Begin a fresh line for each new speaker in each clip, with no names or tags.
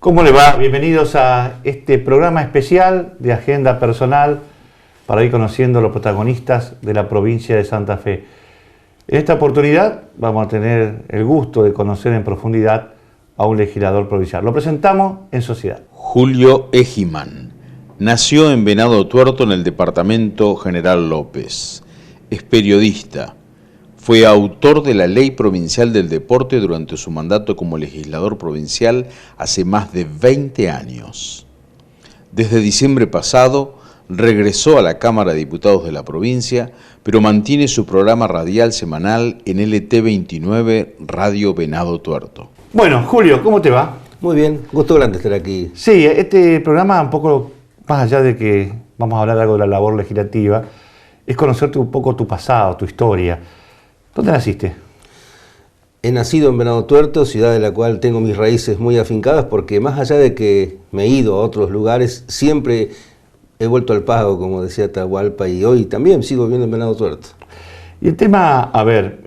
¿Cómo le va? Bienvenidos a este programa especial de Agenda Personal para ir conociendo a los protagonistas de la provincia de Santa Fe. En esta oportunidad vamos a tener el gusto de conocer en profundidad a un legislador provincial. Lo presentamos en sociedad.
Julio Egiman nació en Venado Tuerto, en el departamento General López. Es periodista. Fue autor de la Ley Provincial del Deporte durante su mandato como legislador provincial hace más de 20 años. Desde diciembre pasado regresó a la Cámara de Diputados de la provincia, pero mantiene su programa radial semanal en LT29 Radio Venado Tuerto.
Bueno, Julio, ¿cómo te va?
Muy bien, gusto grande estar aquí.
Sí, este programa, un poco más allá de que vamos a hablar algo de la labor legislativa, es conocerte un poco tu pasado, tu historia. ¿Dónde naciste?
He nacido en Venado Tuerto, ciudad de la cual tengo mis raíces muy afincadas, porque más allá de que me he ido a otros lugares, siempre he vuelto al pago, como decía Atahualpa, y hoy también sigo viviendo en Venado Tuerto.
Y el tema, a ver,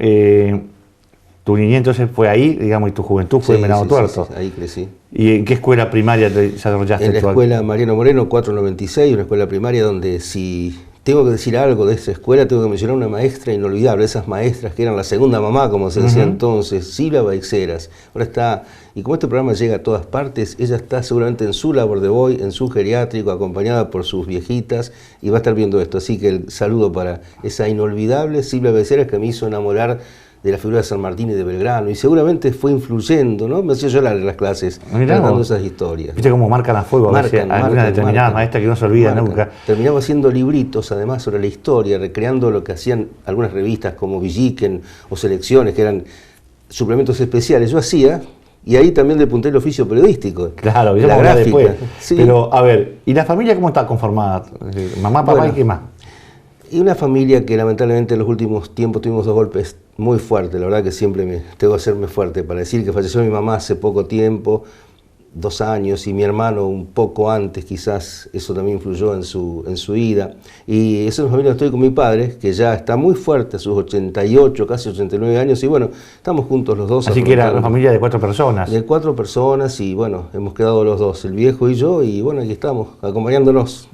tu niñez entonces fue ahí, digamos, y tu juventud fue en Venado Tuerto.
Sí, ahí crecí.
¿Y en qué escuela primaria te desarrollaste?
En la escuela Mariano Moreno 496, una escuela primaria donde si tengo que decir algo de esa escuela, tengo que mencionar una maestra inolvidable, esas maestras que eran la segunda mamá, como se decía entonces, Silvia Baixeras. Ahora está, y como este programa llega a todas partes, ella está seguramente en su labor de hoy, en su geriátrico, acompañada por sus viejitas, y va a estar viendo esto. Así que el saludo para esa inolvidable Silvia Baixeras que me hizo enamorar de la figura de San Martín y de Belgrano, y seguramente fue influyendo, ¿no? Me hacía llorar en las clases, contando esas historias.
Viste cómo marcan a fuego a veces algunas determinadas maestras que no se olvidan nunca.
Terminaba haciendo libritos, además, sobre la historia, recreando lo que hacían algunas revistas como Villiquen o Selecciones, que eran suplementos especiales. Yo hacía, y ahí también depunté el oficio periodístico.
Claro,
la gráfica.
Después.
Sí.
Pero, a ver, ¿y la familia cómo está conformada? Mamá, papá, ¿y qué más?
Y una familia que lamentablemente en los últimos tiempos tuvimos dos golpes muy fuertes. La verdad que siempre tengo que hacerme fuerte para decir que falleció mi mamá hace poco tiempo, 2 años, y mi hermano un poco antes, quizás eso también influyó en su vida. Y esa es una familia donde estoy con mi padre, que ya está muy fuerte a sus 88, casi 89 años, y bueno, estamos juntos los dos.
Así que era una familia de 4 personas.
De 4 personas, y bueno, hemos quedado los dos, el viejo y yo, y bueno, aquí estamos, acompañándonos.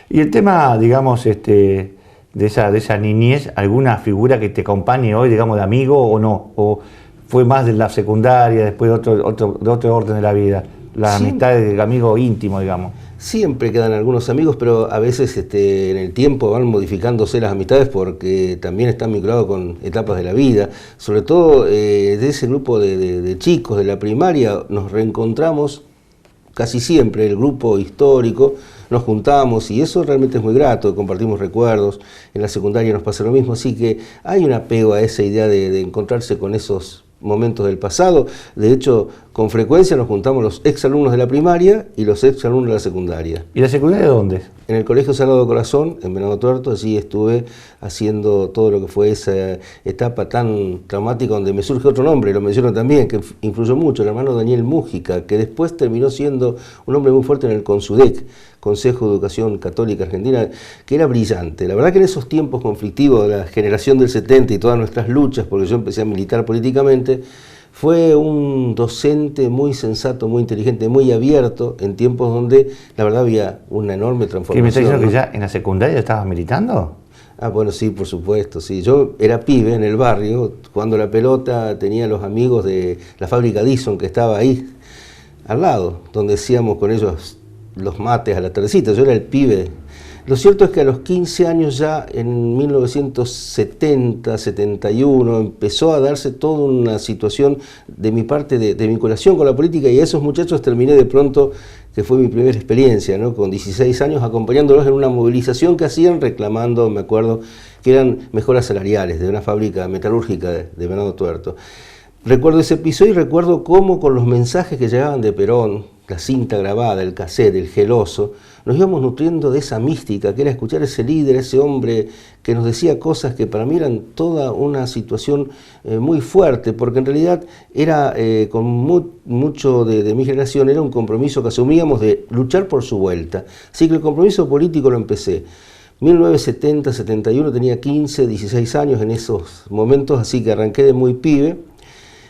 Y el tema, digamos, de esa niñez, ¿alguna figura que te acompañe hoy, digamos, de amigo o no? ¿O fue más de la secundaria, después de otro orden de la vida? La amistad del amigo íntimo, digamos.
Siempre quedan algunos amigos, pero a veces en el tiempo van modificándose las amistades porque también están vinculados con etapas de la vida. Sobre todo de ese grupo de chicos de la primaria nos reencontramos casi siempre, el grupo histórico, nos juntamos y eso realmente es muy grato, compartimos recuerdos. En la secundaria nos pasa lo mismo, así que hay un apego a esa idea de encontrarse con esos momentos del pasado. De hecho, con frecuencia nos juntamos los exalumnos de la primaria y los exalumnos de la secundaria.
¿Y la secundaria de dónde?
En el Colegio Sagrado Corazón, en Venado Tuerto. Allí estuve haciendo todo lo que fue esa etapa tan traumática donde me surge otro nombre, lo menciono también, que influyó mucho, el hermano Daniel Mújica, que después terminó siendo un hombre muy fuerte en el CONSUDEC, Consejo de Educación Católica Argentina, que era brillante. La verdad que en esos tiempos conflictivos de la generación del 70 y todas nuestras luchas, porque yo empecé a militar políticamente, fue un docente muy sensato, muy inteligente, muy abierto, en tiempos donde la verdad había una enorme transformación.
¿Qué me está diciendo que ya en la secundaria estabas militando?
Ah, bueno, sí, por supuesto, sí. Yo era pibe en el barrio, jugando la pelota, tenía los amigos de la fábrica Dyson que estaba ahí, al lado, donde hacíamos con ellos los mates a la tardecita. Yo era el pibe. Lo cierto es que a los 15 años ya, en 1970, 71, empezó a darse toda una situación de mi parte de vinculación con la política, y a esos muchachos terminé de pronto, que fue mi primera experiencia, ¿no? Con 16 años, acompañándolos en una movilización que hacían reclamando, me acuerdo, que eran mejoras salariales de una fábrica metalúrgica de Venado Tuerto. Recuerdo ese episodio y recuerdo cómo con los mensajes que llegaban de Perón, la cinta grabada, el cassette, el geloso, nos íbamos nutriendo de esa mística, que era escuchar a ese líder, ese hombre que nos decía cosas que para mí eran toda una situación muy fuerte, porque en realidad era, con mucho de mi generación, era un compromiso que asumíamos de luchar por su vuelta. Así que el compromiso político lo empecé. 1970, 71, tenía 15, 16 años en esos momentos, así que arranqué de muy pibe.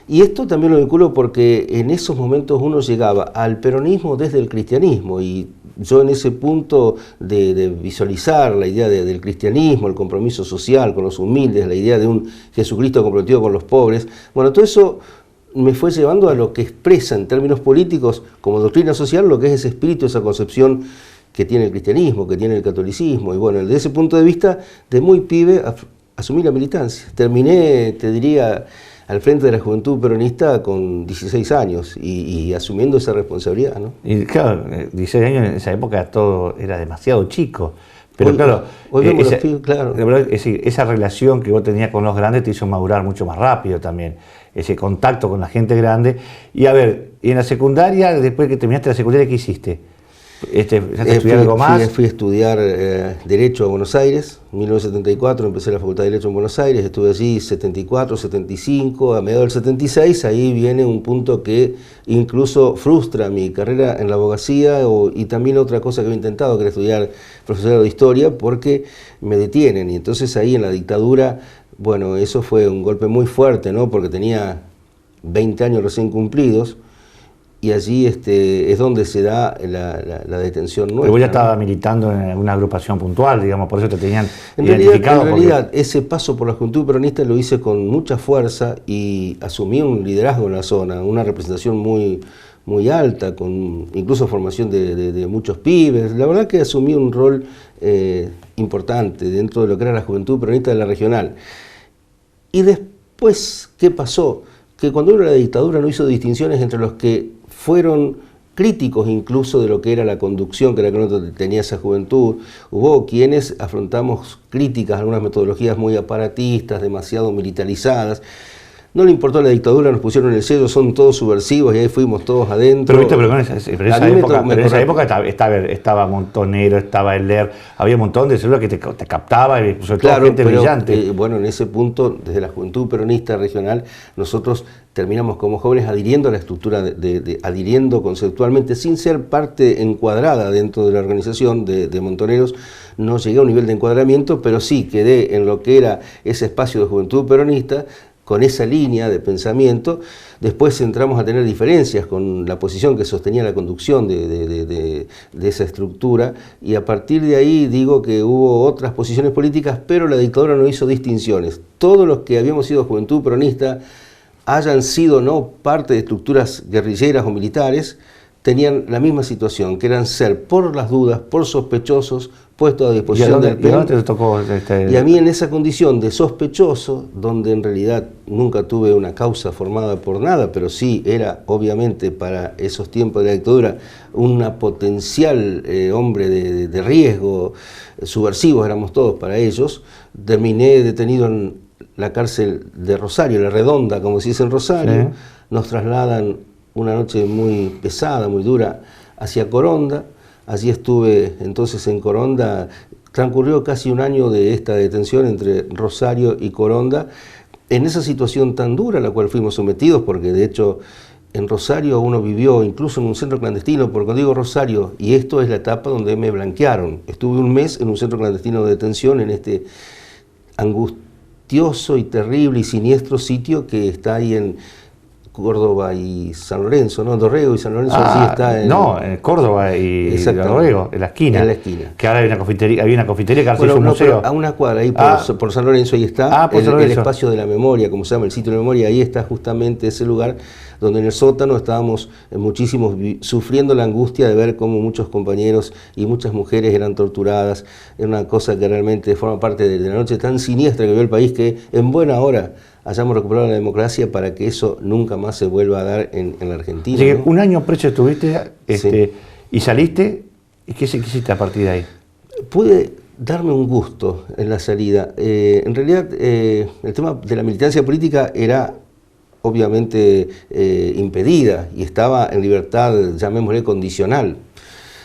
Y esto también lo vinculo porque en esos momentos uno llegaba al peronismo desde el cristianismo, y yo en ese punto de visualizar la idea del cristianismo, el compromiso social con los humildes, la idea de un Jesucristo comprometido con los pobres, bueno, todo eso me fue llevando a lo que expresa en términos políticos como doctrina social lo que es ese espíritu, esa concepción que tiene el cristianismo, que tiene el catolicismo. Y bueno, desde ese punto de vista, de muy pibe asumí la militancia. Terminé, te diría, al frente de la Juventud Peronista con 16 años y asumiendo esa responsabilidad, ¿no?
Y claro, 16 años en esa época todo era demasiado chico. Pero
hoy,
claro,
hoy vemos los pibes, claro.
Es decir, esa relación que vos tenías con los grandes te hizo madurar mucho más rápido también. Ese contacto con la gente grande. Y a ver, y en la secundaria, después que terminaste la secundaria, ¿qué hiciste? ¿Empezaste a estudiar algo más?
Fui a estudiar Derecho a Buenos Aires. En 1974 empecé la Facultad de Derecho en Buenos Aires, estuve allí 74, 75, a mediados del 76, ahí viene un punto que incluso frustra mi carrera en la abogacía, y también otra cosa que he intentado, que era estudiar profesorado de Historia, porque me detienen, y entonces ahí en la dictadura, bueno, eso fue un golpe muy fuerte, ¿no? Porque tenía 20 años recién cumplidos, y allí es donde se da la detención nuestra.
Pero vos ya estabas militando en alguna agrupación puntual, digamos, por eso te tenían
identificado. En realidad, ese paso por la Juventud Peronista lo hice con mucha fuerza y asumí un liderazgo en la zona, una representación muy, muy alta, con incluso formación de muchos pibes. La verdad que asumí un rol importante dentro de lo que era la Juventud Peronista de la regional. Y después, ¿qué pasó? Que cuando hubo la dictadura no hizo distinciones entre los que fueron críticos incluso de lo que era la conducción, que era que no tenía esa juventud. Hubo quienes afrontamos críticas a algunas metodologías muy aparatistas, demasiado militarizadas. No le importó la dictadura, nos pusieron el sello, son todos subversivos y ahí fuimos todos adentro.
Pero en esa época estaba Montonero, estaba Heller, había un montón de células que te captaba, y sobre todo gente brillante.
Bueno, en ese punto, desde la Juventud Peronista Regional, nosotros terminamos como jóvenes adhiriendo a la estructura, adhiriendo conceptualmente, sin ser parte encuadrada dentro de la organización de Montoneros. No llegué a un nivel de encuadramiento, pero sí quedé en lo que era ese espacio de Juventud Peronista, con esa línea de pensamiento. Después entramos a tener diferencias con la posición que sostenía la conducción de esa estructura, y a partir de ahí digo que hubo otras posiciones políticas, pero la dictadura no hizo distinciones. Todos los que habíamos sido Juventud Peronista, hayan sido no parte de estructuras guerrilleras o militares, tenían la misma situación, que eran ser, por las dudas, por sospechosos, puestos a disposición del PEN.
¿Y a dónde te tocó
Y a mí en esa condición de sospechoso, donde en realidad nunca tuve una causa formada por nada, pero sí era obviamente para esos tiempos de la dictadura una potencial hombre de riesgo, subversivos éramos todos para ellos, terminé detenido en la cárcel de Rosario, La Redonda, como se dice en Rosario. Sí. Nos trasladan una noche muy pesada, muy dura, hacia Coronda. Allí estuve entonces en Coronda. Transcurrió casi un año de esta detención entre Rosario y Coronda, en esa situación tan dura a la cual fuimos sometidos, porque de hecho en Rosario uno vivió incluso en un centro clandestino, porque cuando digo Rosario, y esto es la etapa donde me blanquearon, estuve un mes en un centro clandestino de detención, en este angustioso y terrible y siniestro sitio que está ahí en Córdoba y San Lorenzo, ¿no? Dorrego y San Lorenzo, sí está en...
No, en Córdoba y Dorrego, en la esquina.
En la esquina.
Que ahora hay una confitería que ahora se hizo un museo.
A una cuadra, ahí por San Lorenzo, ahí está el espacio de la memoria, como se llama, el sitio de la memoria, ahí está justamente ese lugar donde en el sótano estábamos muchísimos sufriendo la angustia de ver cómo muchos compañeros y muchas mujeres eran torturadas. Era una cosa que realmente forma parte de la noche tan siniestra que vivió el país, que en buena hora hayamos recuperado la democracia para que eso nunca más se vuelva a dar en la Argentina.
Así que un año preso estuviste sí. Y saliste, ¿y qué hiciste a partir de ahí?
Pude darme un gusto en la salida. En realidad el tema de la militancia política era obviamente impedida y estaba en libertad, llamémosle condicional.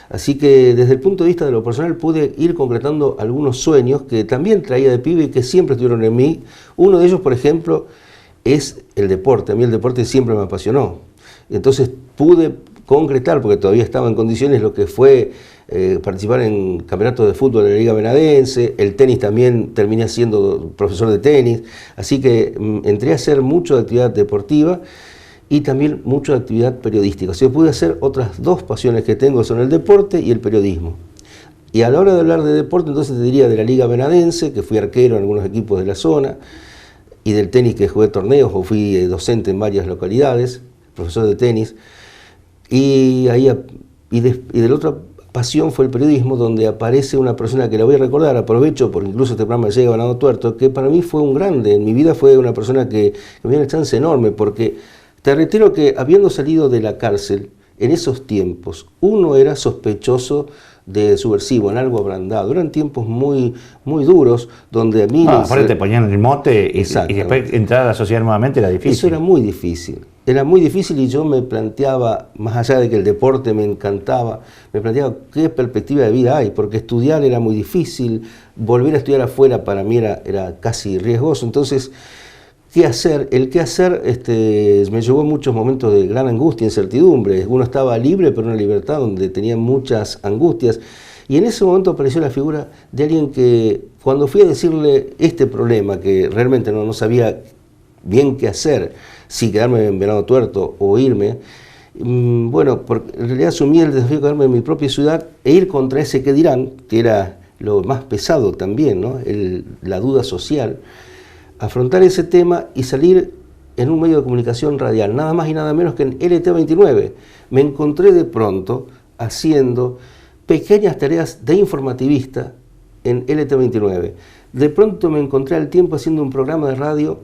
Así que desde el punto de vista de lo personal pude ir concretando algunos sueños que también traía de pibe y que siempre estuvieron en mí. Uno de ellos, por ejemplo, es el deporte. A mí el deporte siempre me apasionó. Entonces pude concretar, porque todavía estaba en condiciones, lo que fue participar en campeonatos de fútbol de la Liga Venadense. El tenis también, terminé siendo profesor de tenis, así que entré a hacer mucho de actividad deportiva y también mucho de actividad periodística. O sea, pude hacer otras dos pasiones que tengo, son el deporte y el periodismo. Y a la hora de hablar de deporte, entonces te diría de la Liga Venadense, que fui arquero en algunos equipos de la zona, y del tenis, que jugué torneos o fui docente en varias localidades, profesor de tenis. Y de la otra pasión fue el periodismo, donde aparece una persona que la voy a recordar, aprovecho porque incluso este programa llega a Venado Tuerto, que para mí fue un grande, en mi vida fue una persona que me dio una chance enorme, porque te reitero que habiendo salido de la cárcel, en esos tiempos, uno era sospechoso de subversivo, en algo abrandado. Eran tiempos muy, muy duros, donde a mí...
aparte te ponían el mote y después entrar a la sociedad nuevamente era difícil.
Eso era muy difícil. Era muy difícil y yo me planteaba, más allá de que el deporte me encantaba, me planteaba qué perspectiva de vida hay, porque estudiar era muy difícil, volver a estudiar afuera para mí era casi riesgoso. Entonces, ¿qué hacer? El qué hacer me llevó a muchos momentos de gran angustia, incertidumbre. Uno estaba libre, pero una libertad donde tenía muchas angustias. Y en ese momento apareció la figura de alguien que, cuando fui a decirle este problema, que realmente no sabía bien qué hacer, si quedarme en Venado Tuerto o irme, bueno, porque en realidad asumí el desafío de quedarme en mi propia ciudad e ir contra ese qué dirán, que era lo más pesado también, ¿no? La duda social. Afrontar ese tema y salir en un medio de comunicación radial, nada más y nada menos que en LT29. Me encontré de pronto haciendo pequeñas tareas de informativista en LT29. De pronto me encontré al tiempo haciendo un programa de radio,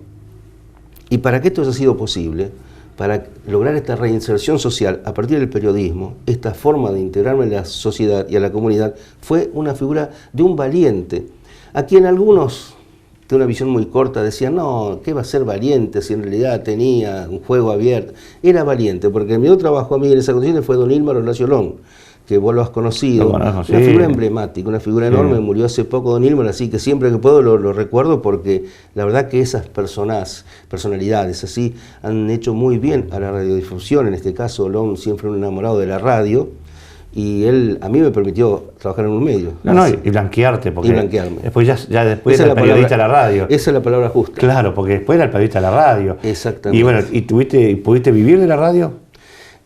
y para que esto haya sido posible, para lograr esta reinserción social a partir del periodismo, esta forma de integrarme en la sociedad y a la comunidad, fue una figura de un valiente, a quien algunos, de una visión muy corta, decían, no, ¿qué va a ser valiente si en realidad tenía un juego abierto? Era valiente, porque el mío trabajo a mí en esa condición fue don Ílmar Horacio Long, que vos lo has conocido, una figura emblemática, una figura enorme, murió hace poco don Ílmar, así que siempre que puedo lo recuerdo, porque la verdad que esas personalidades así, han hecho muy bien a la radiodifusión. En este caso, Long siempre un enamorado de la radio, y él a mí me permitió trabajar en un medio.
Y blanquearte, porque
y blanquearme.
Después ya después era el periodista de la radio.
Esa es la palabra justa.
Claro, porque después era el periodista de la radio.
Exactamente.
Y bueno, ¿pudiste vivir de la radio?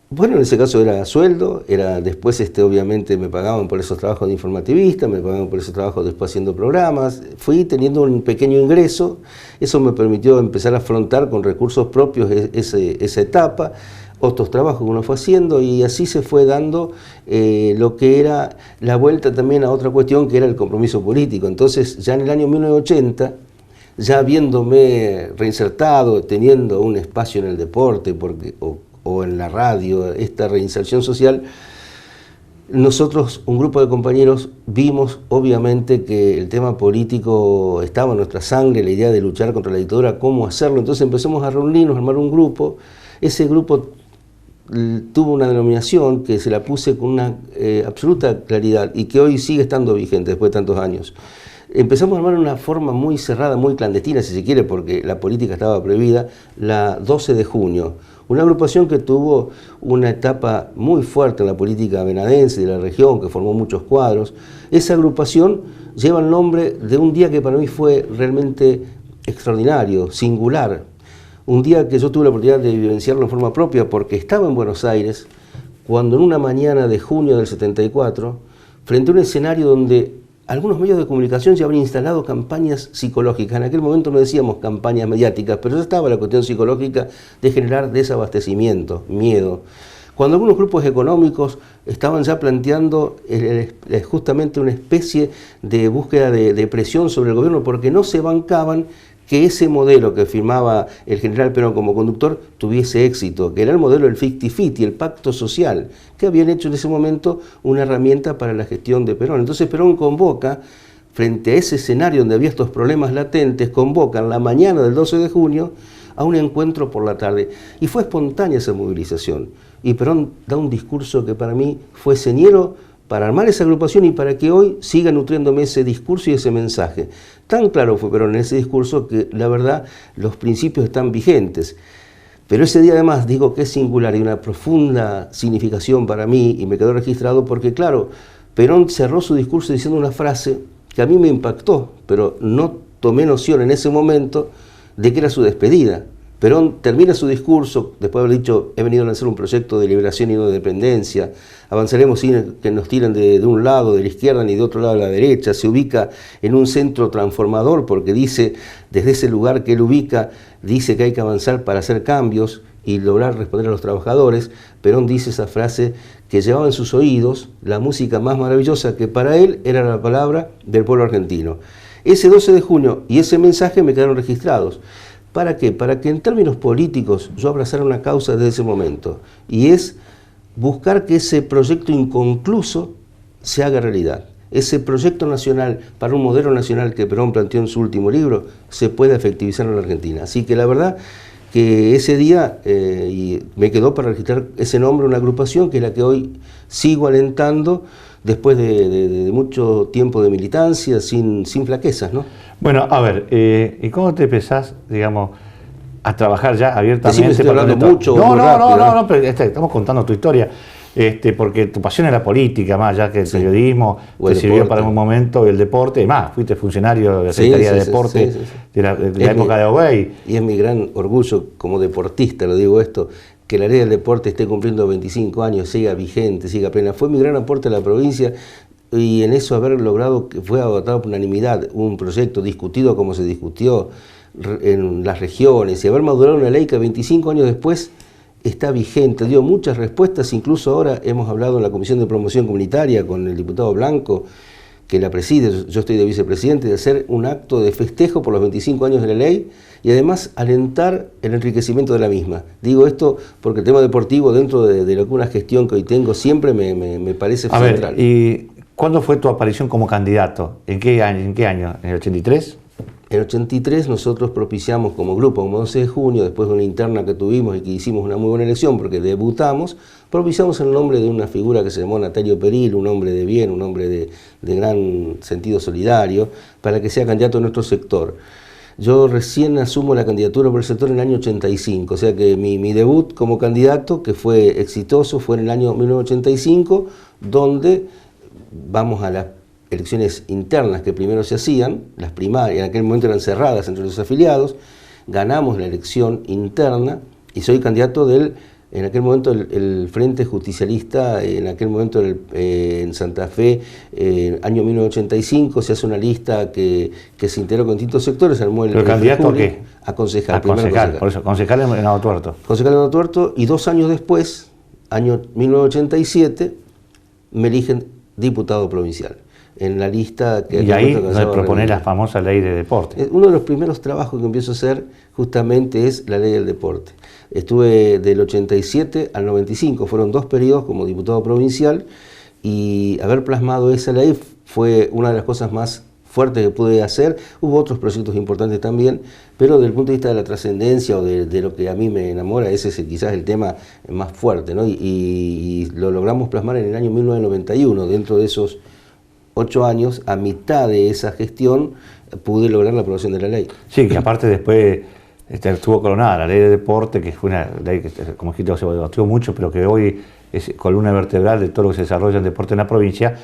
Bueno, en ese caso era sueldo, después obviamente me pagaban por esos trabajos de informativista, me pagaban por esos trabajos después haciendo programas, fui teniendo un pequeño ingreso, eso me permitió empezar a afrontar con recursos propios esa etapa, otros trabajos que uno fue haciendo, y así se fue dando lo que era la vuelta también a otra cuestión, que era el compromiso político. Entonces, ya en el año 1980, ya habiéndome reinsertado, teniendo un espacio en el deporte, o en la radio, esta reinserción social, nosotros, un grupo de compañeros, vimos obviamente que el tema político estaba en nuestra sangre, la idea de luchar contra la dictadura, cómo hacerlo. Entonces empezamos a reunirnos, a armar un grupo. Ese grupo tuvo una denominación que se la puse con una absoluta claridad y que hoy sigue estando vigente después de tantos años. Empezamos a armar una forma muy cerrada, muy clandestina, si se quiere, porque la política estaba prohibida, la 12 de junio. Una agrupación que tuvo una etapa muy fuerte en la política venadense de la región, que formó muchos cuadros. Esa agrupación lleva el nombre de un día que para mí fue realmente extraordinario, singular. Un día que yo tuve la oportunidad de vivenciarlo en forma propia, porque estaba en Buenos Aires, cuando en una mañana de junio del 74, frente a un escenario donde algunos medios de comunicación ya habían instalado campañas psicológicas. En aquel momento no decíamos campañas mediáticas, pero ya estaba la cuestión psicológica de generar desabastecimiento, miedo. Cuando algunos grupos económicos estaban ya planteando justamente una especie de búsqueda de presión sobre el gobierno, porque no se bancaban que ese modelo que firmaba el general Perón como conductor tuviese éxito, que era el modelo del 50-50, el pacto social, que habían hecho en ese momento una herramienta para la gestión de Perón. Entonces Perón convoca, frente a ese escenario donde había estos problemas latentes, convoca en la mañana del 12 de junio a un encuentro por la tarde. Y fue espontánea esa movilización. Y Perón da un discurso que para mí fue señero para armar esa agrupación y para que hoy siga nutriéndome ese discurso y ese mensaje. Tan claro fue Perón en ese discurso que la verdad los principios están vigentes. Pero ese día además digo que es singular y una profunda significación para mí, y me quedó registrado porque, claro, Perón cerró su discurso diciendo una frase que a mí me impactó, pero no tomé noción en ese momento de que era su despedida. Perón termina su discurso, después de haber dicho, he venido a lanzar un proyecto de liberación y no de dependencia, avanzaremos sin que nos tiren de un lado, de la izquierda, ni de otro lado de la derecha, se ubica en un centro transformador porque dice, desde ese lugar que él ubica, dice que hay que avanzar para hacer cambios y lograr responder a los trabajadores. Perón dice esa frase que llevaba en sus oídos la música más maravillosa que para él era la palabra del pueblo argentino. Ese 12 de junio y ese mensaje me quedaron registrados. ¿Para qué? Para que en términos políticos yo abrazara una causa desde ese momento, y es buscar que ese proyecto inconcluso se haga realidad. Ese proyecto nacional para un modelo nacional que Perón planteó en su último libro se pueda efectivizar en la Argentina. Así que la verdad que ese día y me quedó para registrar ese nombre, una agrupación que es la que hoy sigo alentando después de mucho tiempo de militancia, sin flaquezas, ¿no?
Bueno, a ver, ¿y cómo te empezás, digamos, a trabajar ya abiertamente?
Decime si estoy hablando mucho o
no,
muy rápido,
no, pero estamos contando tu historia, porque tu pasión es la política, más allá que el periodismo,
o el
te sirvió
deporte.
para un momento el deporte, y más, fuiste funcionario de la Secretaría de Deporte de la época de Obey.
Y es mi gran orgullo como deportista, lo digo esto, que la ley del deporte esté cumpliendo 25 años, siga vigente, siga plena. Fue mi gran aporte a la provincia, y en eso haber logrado que fue adoptado por unanimidad un proyecto discutido como se discutió en las regiones, y haber madurado una ley que 25 años después está vigente, dio muchas respuestas. Incluso ahora hemos hablado en la Comisión de Promoción Comunitaria con el diputado Blanco, que la preside, yo estoy de vicepresidente, de hacer un acto de festejo por los 25 años de la ley y además alentar el enriquecimiento de la misma. Digo esto porque el tema deportivo, dentro de lo que una gestión que hoy tengo, siempre me parece central.
A ver, ¿y cuándo fue tu aparición como candidato? ¿En qué año? ¿En el 83?
En el 83 nosotros propiciamos como grupo, como 12 de junio, después de una interna que tuvimos y que hicimos una muy buena elección porque debutamos, propiciamos el nombre de una figura que se llamó Natalio Peril, un hombre de bien, un hombre de gran sentido solidario, para que sea candidato a nuestro sector. Yo recién asumo la candidatura por el sector en el año 85, o sea que mi debut como candidato, que fue exitoso, fue en el año 1985, donde vamos a las elecciones internas que primero se hacían, las primarias, en aquel momento eran cerradas entre los afiliados, ganamos la elección interna y soy candidato en aquel momento el Frente Justicialista, en aquel momento en Santa Fe, año 1985, se hace una lista que se integró con distintos sectores, armó el...
¿Pero candidato a qué?
A concejal.
A concejal, por eso, concejal en Venado Tuerto.
Concejal en Venado Tuerto, y 2 años después, año 1987, me eligen diputado provincial. En la lista que...
Y ahí donde proponer la famosa ley de deporte.
Uno de los primeros trabajos que empiezo a hacer justamente es la ley del deporte. Estuve del 87 al 95, fueron 2 periodos como diputado provincial, y haber plasmado esa ley fue una de las cosas más fuertes que pude hacer. Hubo otros proyectos importantes también, pero desde el punto de vista de la trascendencia o de lo que a mí me enamora, ese es quizás el tema más fuerte, ¿no? Y lo logramos plasmar en el año 1991, dentro de esos 8 años, a mitad de esa gestión, pude lograr la aprobación de la ley.
Sí, que aparte después estuvo coronada la ley de deporte, que fue una ley que, como dijiste, se debatió mucho, pero que hoy es columna vertebral de todo lo que se desarrolla en deporte en la provincia.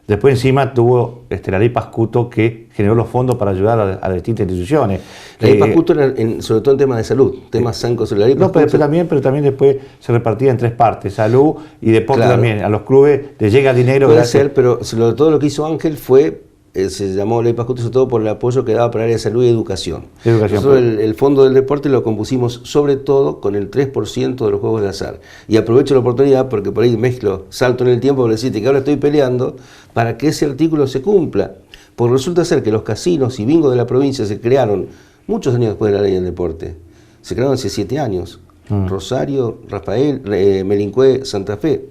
Después encima tuvo la ley Pascuto, que generó los fondos para ayudar a las distintas instituciones.
La ley Pascuto era sobre todo en temas de salud, temas sancos sobre la ley Pascuto.
No, pero también después se repartía en 3 partes, salud y deporte, claro. También. A los clubes les llega dinero.
Puede ser, pero todo lo que hizo Ángel fue, se llamó ley Pascuto sobre todo por el apoyo que daba para el área de salud y educación. Nosotros el fondo del deporte lo compusimos sobre todo con el 3% de los juegos de azar. Y aprovecho la oportunidad porque por ahí mezclo, salto en el tiempo para decirte que ahora estoy peleando para que ese artículo se cumpla. Porque resulta ser que los casinos y bingos de la provincia se crearon muchos años después de la ley del deporte. Se crearon hace 7 años. Rosario, Rafael, Melincue, Santa Fe.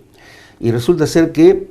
Y resulta ser que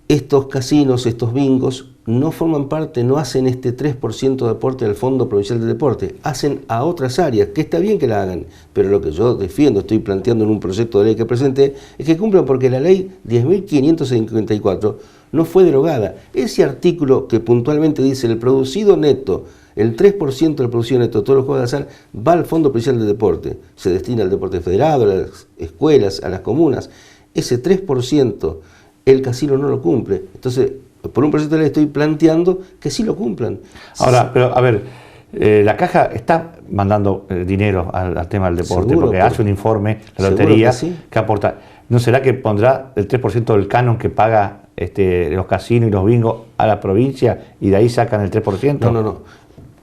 estos casinos, estos bingos, no forman parte, no hacen este 3% de aporte del Fondo Provincial del Deporte, hacen a otras áreas, que está bien que la hagan, pero lo que yo defiendo, estoy planteando en un proyecto de ley que presenté, es que cumplan, porque la ley 10.554 no fue derogada. Ese artículo que puntualmente dice el producido neto, el 3% del producido neto de todos los juegos de azar va al Fondo Provincial del Deporte, se destina al deporte federado, a las escuelas, a las comunas. Ese 3% el casino no lo cumple. Entonces, por un proyecto de ley estoy planteando que sí lo cumplan.
Ahora, pero a ver, la Caja está mandando dinero al tema del deporte,
Seguro,
porque hace un informe, la
seguro
lotería,
que sí.
que aporta. ¿No será que pondrá el 3% del canon que paga los casinos y los bingos a la provincia y de ahí sacan el 3%?
No.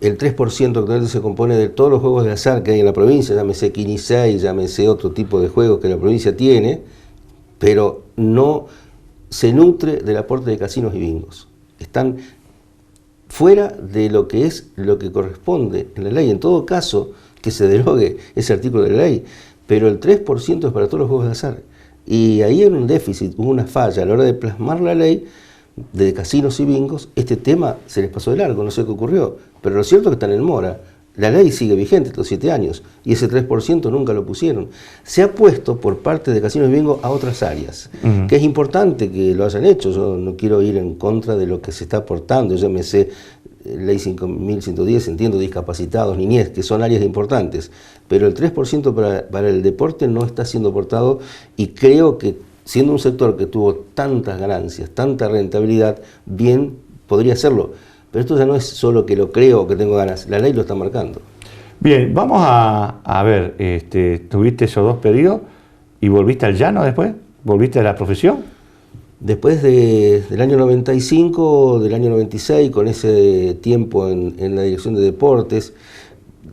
El 3% actualmente se compone de todos los juegos de azar que hay en la provincia, llámese Quinisei, llámese otro tipo de juegos que la provincia tiene, pero no se nutre del aporte de casinos y bingos. Están fuera de lo que es lo que corresponde en la ley. En todo caso, que se derogue ese artículo de la ley, pero el 3% es para todos los juegos de azar. Y ahí hay un déficit, hubo una falla a la hora de plasmar la ley de casinos y bingos. Este tema se les pasó de largo, no sé qué ocurrió, pero lo cierto es que están en mora. La ley sigue vigente estos 7 años y ese 3% nunca lo pusieron. Se ha puesto por parte de casinos y bingos a otras áreas, que es importante que lo hayan hecho. Yo no quiero ir en contra de lo que se está aportando, yo me sé ley 5110, entiendo discapacitados, niñez, que son áreas importantes, pero el 3% para el deporte no está siendo aportado y creo que siendo un sector que tuvo tantas ganancias, tanta rentabilidad, bien podría hacerlo. Pero esto ya no es solo que lo creo o que tengo ganas, la ley lo está marcando.
Bien, vamos a ver, tuviste esos 2 periodos y volviste al llano después, volviste a la profesión.
Después del año 95, del año 96, con ese tiempo en la dirección de deportes,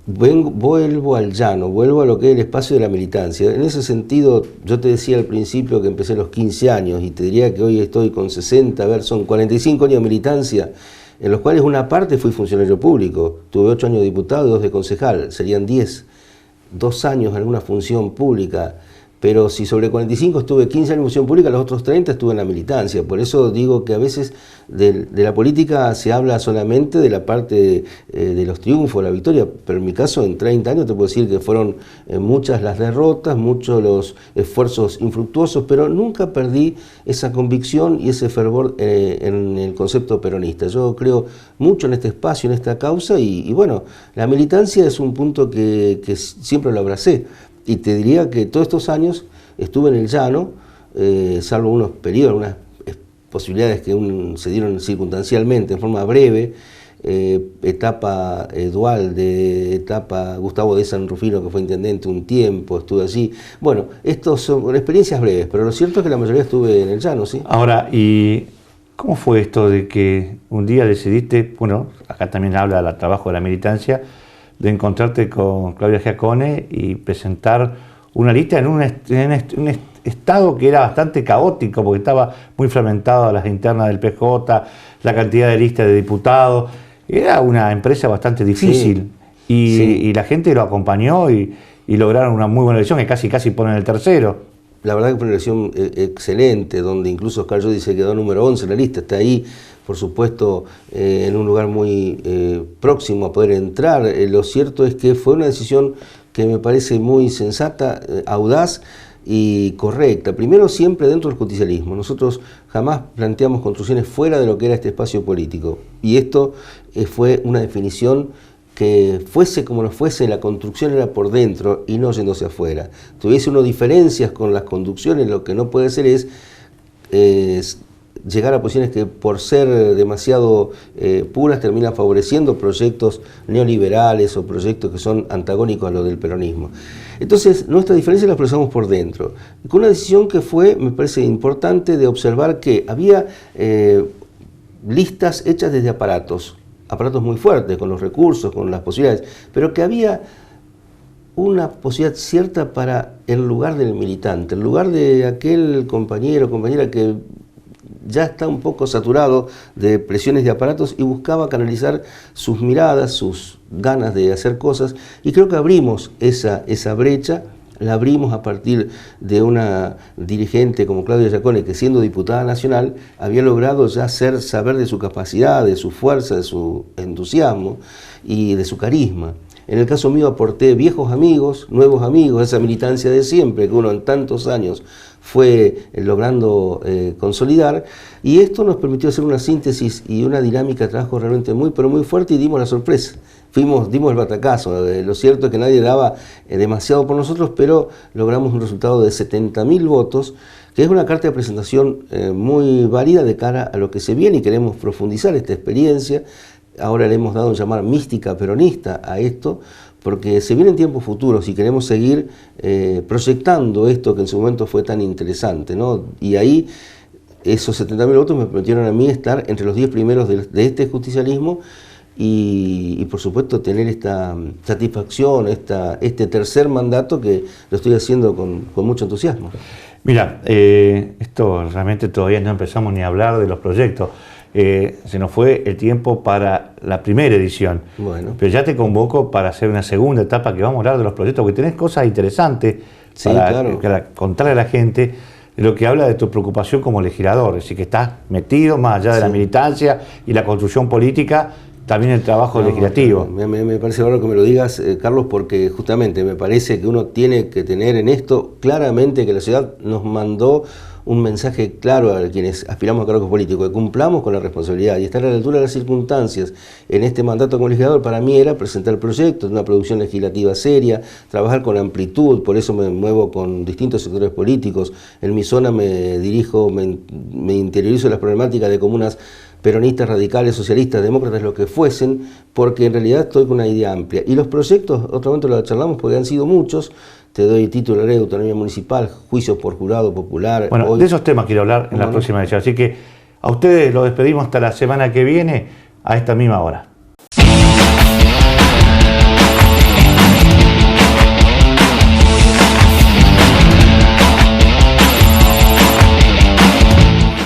vuelvo al llano, vuelvo a lo que es el espacio de la militancia. En ese sentido, yo te decía al principio que empecé a los 15 años y te diría que hoy estoy con 60, a ver, son 45 años de militancia, en los cuales una parte fui funcionario público, tuve 8 años de diputado y 2 de concejal, serían 10, 2 años en alguna función pública, pero si sobre 45 estuve 15 años en función pública, los otros 30 estuve en la militancia. Por eso digo que a veces de la política se habla solamente de la parte de los triunfos, la victoria, pero en mi caso en 30 años te puedo decir que fueron muchas las derrotas, muchos los esfuerzos infructuosos, pero nunca perdí esa convicción y ese fervor en el concepto peronista. Yo creo mucho en este espacio, en esta causa y bueno, la militancia es un punto que siempre lo abracé. Y te diría que todos estos años estuve en el llano, salvo unos periodos, algunas posibilidades que se dieron circunstancialmente, en forma breve, etapa Dualde, etapa Gustavo de San Rufino, que fue intendente un tiempo, estuve allí. Bueno, estos son experiencias breves, pero lo cierto es que la mayoría estuve en el llano, ¿sí?
Ahora, ¿y cómo fue esto de que un día decidiste, bueno, acá también habla del trabajo de la militancia, de encontrarte con Claudia Giacone y presentar una lista en un estado que era bastante caótico, porque estaba muy fragmentado a las internas del PJ, la cantidad de listas de diputados, era una empresa bastante difícil, sí. Y la gente lo acompañó y lograron una muy buena elección, que casi ponen el tercero.
La verdad que fue una elección excelente, donde incluso Oscar Jodi se quedó número 11 en la lista, está ahí, por supuesto, en un lugar muy próximo a poder entrar. Lo cierto es que fue una decisión que me parece muy sensata, audaz y correcta. Primero, siempre dentro del justicialismo. Nosotros jamás planteamos construcciones fuera de lo que era este espacio político. Y esto fue una definición que fuese como no fuese, la construcción era por dentro y no yéndose afuera. Tuviese uno diferencias con las conducciones, lo que no puede ser es llegar a posiciones que por ser demasiado puras terminan favoreciendo proyectos neoliberales o proyectos que son antagónicos a lo del peronismo. Entonces, nuestra diferencia la expresamos por dentro, con una decisión que fue, me parece importante, de observar que había listas hechas desde aparatos muy fuertes, con los recursos, con las posibilidades, pero que había una posibilidad cierta para el lugar del militante, el lugar de aquel compañero o compañera que ya está un poco saturado de presiones de aparatos y buscaba canalizar sus miradas, sus ganas de hacer cosas, y creo que abrimos esa brecha, la abrimos a partir de una dirigente como Claudia Giacone, que siendo diputada nacional había logrado ya hacer saber de su capacidad, de su fuerza, de su entusiasmo y de su carisma. En el caso mío aporté viejos amigos, nuevos amigos, esa militancia de siempre que uno en tantos años fue logrando consolidar, y esto nos permitió hacer una síntesis y una dinámica de trabajo realmente muy, pero muy fuerte, y dimos la sorpresa. Dimos el batacazo. Lo cierto es que nadie daba demasiado por nosotros, pero logramos un resultado de 70.000 votos, que es una carta de presentación muy válida de cara a lo que se viene, y queremos profundizar esta experiencia. Ahora le hemos dado un llamar mística peronista a esto, porque se vienen tiempos futuros y queremos seguir proyectando esto que en su momento fue tan interesante, ¿no? Y ahí esos 70.000 votos me permitieron a mí estar entre los 10 primeros de este justicialismo, y por supuesto tener esta satisfacción, este tercer mandato que lo estoy haciendo con mucho entusiasmo.
Mira, esto realmente todavía no empezamos ni a hablar de los proyectos. Se nos fue el tiempo para la primera edición,
Bueno.
Pero ya te convoco para hacer una segunda etapa que vamos a hablar de los proyectos, porque tenés cosas interesantes
Sí,
para,
claro.
para contarle a la gente de lo que habla de tu preocupación como legislador, es decir, que estás metido más allá de la militancia y la construcción política, también el trabajo legislativo.
Me parece bueno que me lo digas, Carlos, porque justamente me parece que uno tiene que tener en esto claramente que la ciudad nos mandó un mensaje claro a quienes aspiramos a cargos políticos, que cumplamos con la responsabilidad y estar a la altura de las circunstancias. En este mandato como legislador para mí era presentar proyectos, una producción legislativa seria, trabajar con amplitud, por eso me muevo con distintos sectores políticos. En mi zona me dirijo, me interiorizo en las problemáticas de comunas peronistas, radicales, socialistas, demócratas, lo que fuesen, porque en realidad estoy con una idea amplia. Y los proyectos, otro momento lo charlamos porque han sido muchos. Te doy título de ley de autonomía municipal, juicios por jurado popular.
Bueno,
hoy,
de esos temas quiero hablar en la próxima edición. Así que a ustedes los despedimos hasta la semana que viene a esta misma hora.